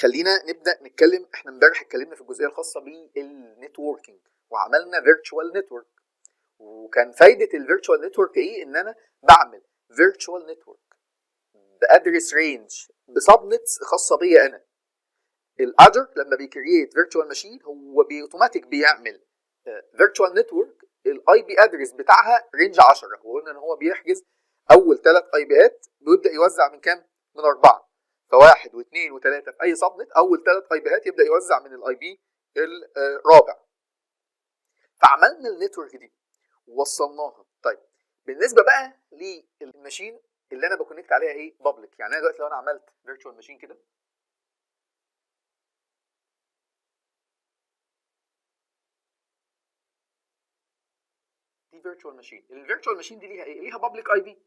خلينا نبدا نتكلم. احنا امبارح اتكلمنا في الجزئيه الخاصه بالنتوركينج وعملنا فيرتشوال نتورك، وكان فايده الفيرتشوال نتورك ايه؟ ان انا بعمل فيرتشوال نتورك بادرس رينج بسبنتس خاصه بيا انا. الاذر لما بيكريت فيرتشوال ماشين هو اوتوماتيك بيعمل فيرتشوال نتورك الاي بي ادرس بتاعها رينج 10، وقلنا ان هو بيحجز اول 3 اي بيات ويبدا يوزع من كام؟ من 4. فواحد واثنين وثلاثه في اي سبنت اول 3 اي بيات يبدا يوزع من الاي بي الرابع. فعملنا النتورك دي ووصلناها. طيب بالنسبه بقى للماشين اللي انا بكونكت عليها ايه؟ بابليك. يعني انا دلوقتي لو انا عملت فيرتشوال ماشين كده، دي فيرتشوال ماشين. الفيرتشوال ماشين دي ليها ايه؟ ليها بابليك اي بي.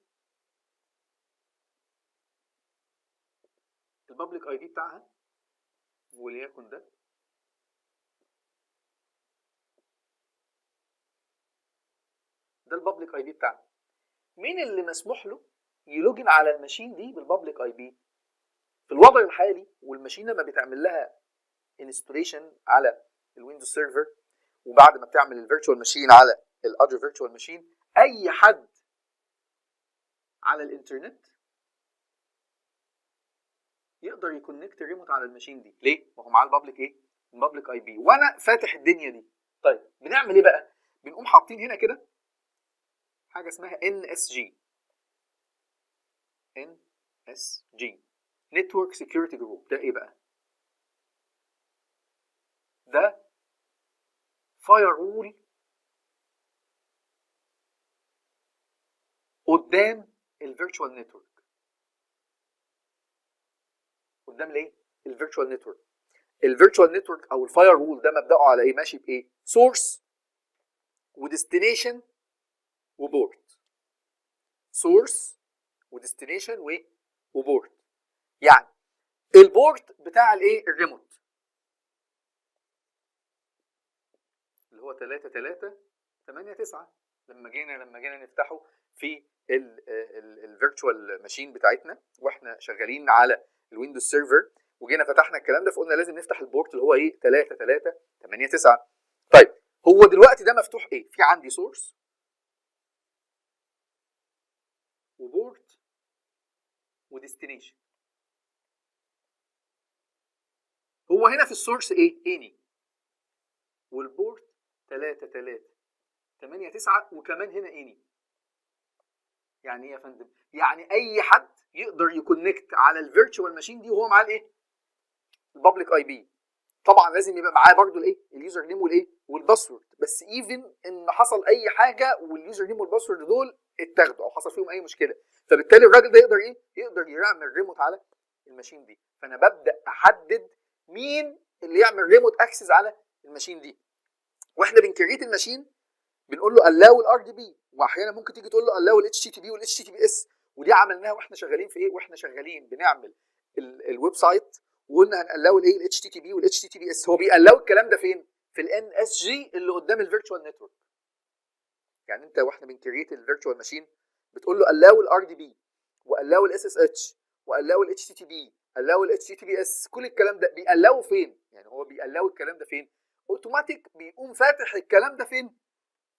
البابليك اي بي بتاعها وليكن ده البابليك اي بي بتاعها. مين اللي مسموح له يلوجن على الماشين دي بالبابليك اي بي؟ في الوضع الحالي والماشين لما بتعمل لها انستوليشن على الويندوز سيرفر وبعد ما بتعمل الفيرتشوال ماشين على الاذر فيرتشوال ماشين، اي حد على الانترنت يقدر يكونكت ريموت على الماشين دي. ليه؟ ما هو معاه البابليك ايه؟ البابليك اي بي، وانا فاتح الدنيا دي. طيب بنعمل ايه بقى؟ بنقوم حاطين هنا كده حاجه اسمها NSG. NSG Network Security Group. ده ايه بقى؟ ده فاير وول قدام الفيرتشوال نتورك. قدام ليه؟ الفيرتشوال نتورك. الفيرتشوال نتورك او الفاير وول ده مبدأه على ايه؟ ماشي بايه؟ سورس وديستنيشن وبورت. سورس وديستنيشن وبورت. يعني البورت بتاع الايه؟ الريموت اللي هو 3389 لما جينا نفتحه في الفيرتشوال ماشين بتاعتنا واحنا شغالين على الويندوز سيرفر، وجينا فتحنا الكلام ده فقلنا لازم نفتح البورت اللي هو ايه؟ 3389. طيب هو دلوقتي ده مفتوح ايه؟ في عندي سورس وبورت وديستنيشن. هو هنا في السورس ايه؟ اني، والبورت 3389 وكمان هنا اني. يعني ايه يا فندم؟ يعني اي حد يقدر يكونكت على الفيرتشوال ماشين دي وهو معاه الايه؟ البابليك اي بي. طبعا لازم يبقى معاه برضو الايه؟ اليوزر نيم والايه؟ والباسورد. بس ايفن ان حصل اي حاجه واليوزر نيم والباسورد دول اتاخدوا او حصل فيهم اي مشكله، فبالتالي الراجل ده يقدر ايه؟ يقدر يعمل ريموت على الماشين دي. فانا ببدا احدد مين اللي يعمل ريموت اكسس على الماشين دي. واحنا بنكريت الماشين بنقول له allow الار دي بي، واحيانا ممكن تيجي تقول له allow الاتش تي تي بي والاتش تي تي بي اس. ودي عملناها واحنا شغالين في ايه؟ واحنا شغالين بنعمل الويب سايت وقلنا هنقلاو الايه؟ الاتش تي تي بي والاتش تي تي بي اس. هو بيقلاو الكلام ده فين؟ في الان اس جي اللي قدام الفيرتشوال نتورك. يعني انت واحنا بنكريت الفيرتشوال ماشين بتقول له allow الار دي بي وallow الاس اس اتش والlow الاتش تي تي بي allow الاتش تي تي بي اس. كل الكلام ده بيقلاو فين؟ يعني هو بيقلاو الكلام ده فين؟ اوتوماتيك بيقوم فاتح الكلام ده فين؟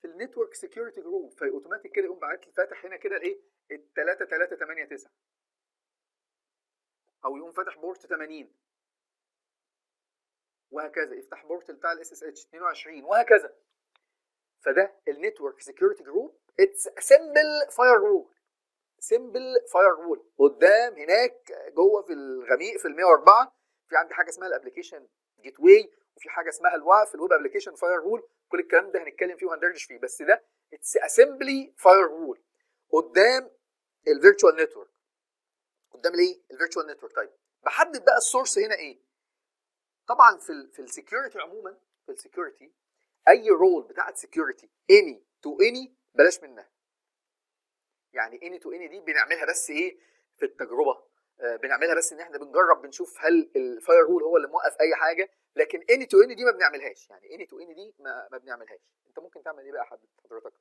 في النتورك سكيورتي جروب. فاوتوماتيك كده يقوم باعت لي فاتح هنا كده الايه؟ ال 3389 او يقوم فاتح بورت 80 وهكذا، يفتح بورت بتاع الاس اس اتش 22 وهكذا. فده النتورك سكيورتي جروب. اتس سمبل فاير وول. سمبل فاير وول. قدام هناك جوه في الغميق في ال 104 في عندي حاجه اسمها الابلكيشن جيت واي، وفي حاجه اسمها الواف الويب ابلكيشن فاير وول. كل الكلام ده هنتكلم فيه وهندردش فيه، بس ده اتس اسمبلي فاير وول قدام الفيرتشوال نتورك. قدام الايه؟ الفيرتشوال نتورك. طيب بحدد بقى السورس هنا ايه؟ طبعا في السكيورتي عموما، في السكيورتي اي رول بتاعت سكيورتي اني تو اني بلاش منها. يعني اني تو اني دي بنعملها بس ايه؟ في التجربه. بنعملها بس ان احنا بنجرب بنشوف هل الفاير رول هو اللي موقف اي حاجه، لكن اني تو اني دي ما بنعملهاش. يعني اني تو اني دي ما بنعملهاش. انت ممكن تعمل ايه بقى حضرتك؟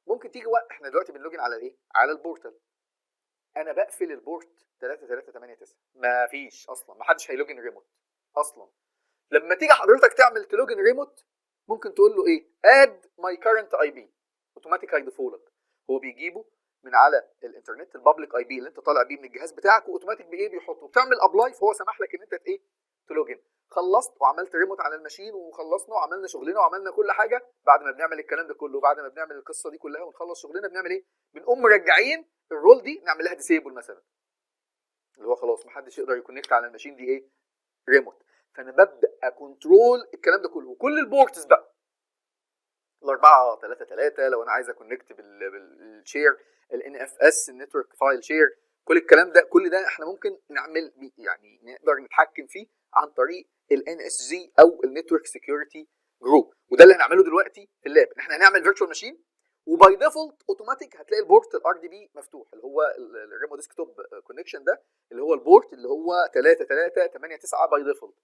ممكن تيجي وقت احنا دلوقتي بنلوجن على الايه؟ على البورتال. انا بقفل البورت 3389. ما فيش اصلا، ما حدش هيلوجن ريموت. اصلا. لما تيجي حضرتك تعمل تلوجن ريموت ممكن تقول له ايه؟ اد ماي كارنت اي بي، اوتوماتيك هيضيفه لك. هو بيجيبه من على الانترنت البابليك اي بي اللي انت طالع بيه من الجهاز بتاعك، واوتوماتيك بايه بيحطه، بتعمل ابلاي فهو سمح لك ان انت ايه تلوجن. خلصت وعملت ريموت على الماشين وخلصنا وعملنا شغلنا وعملنا كل حاجه. بعد ما بنعمل الكلام ده كله، بعد ما بنعمل القصه دي كلها ونخلص شغلنا، بنعمل ايه؟ بنقوم مرجعين الرول دي نعمل لها ديسيبل مثلا، اللي هو خلاص محدش يقدر يكونكت على الماشين دي ايه ريموت. فانا ببدا اكونترول الكلام ده كله، وكل البورتس بقى الاربعه 3 لو انا عايز اكونكت بالشير الان اف اس النتورك فايل شير، كل الكلام ده كل ده احنا ممكن نعمل يعني نقدر نتحكم فيه عن طريق الان اس جي او النتورك سكيورتي جروب. وده اللي هنعمله دلوقتي في اللاب، ان احنا هنعمل فيرتشوال ماشين، وباي ديفولت اوتوماتيك هتلاقي البورت الار دي بي مفتوح، اللي هو الريمو ديسكتوب كونكشن ده، اللي هو البورت اللي هو 3389 باي ديفولت.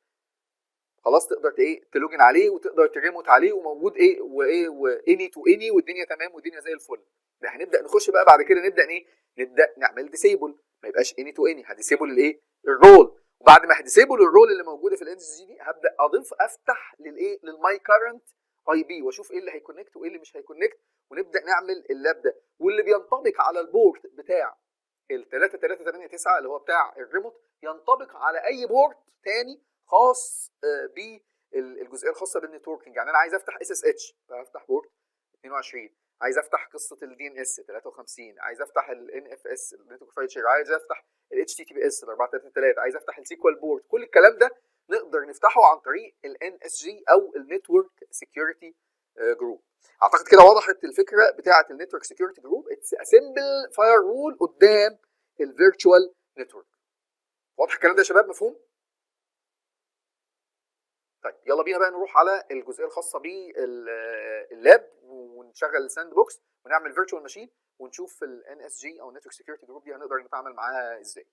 خلاص تقدر ايه تلوجن عليه وتقدر تريموت عليه، وموجود ايه وايه واني تو اني، والدنيا تمام والدنيا زي الفل. ده هنبدا نخش بقى بعد كده نبدا ايه، نبدا نعمل ديسيبل، ما يبقاش اني تو اني، هديسيبل الايه الرول. وبعد ما هديسيبل الرول اللي موجوده في الان اس جي دي، هبدا اضيف افتح للايه للماي كارنت اي بي، واشوف ايه اللي هيكونكت وايه اللي مش هيكونكت، ونبدا نعمل اللاب ده. واللي بينطبق على البورت بتاع ال 3389 اللي هو بتاع الريموت ينطبق على اي بورت تاني خاص بالجزئيه الخاصه بالنتوركينج. يعني انا عايز افتح اس اس اتش فافتح بورت 22، عايز افتح قصه الدي ان اس 53، عايز افتح الان اف اس النتورك فايل شير، عايز افتح الاتش تي تي بي اس 433، عايز افتح السيكوال بورت. كل الكلام ده نقدر نفتحه عن طريق الان اس جي او النتورك سكيورتي جروب. اعتقد كده وضحت الفكره بتاعه النتورك سكيورتي جروب. اتس اسمبل فاير وول قدام الفيرتشوال نتورك. واضح الكلام ده يا شباب؟ مفهوم؟ طيب يلا بينا بقى نروح على الجزئيه الخاصه باللاب ونشغل الساند بوكس ونعمل فيرتشوال ماشين ونشوف الان اس جي او النتورك سكيورتي جروب دي هنقدر نتعامل معاها ازاي.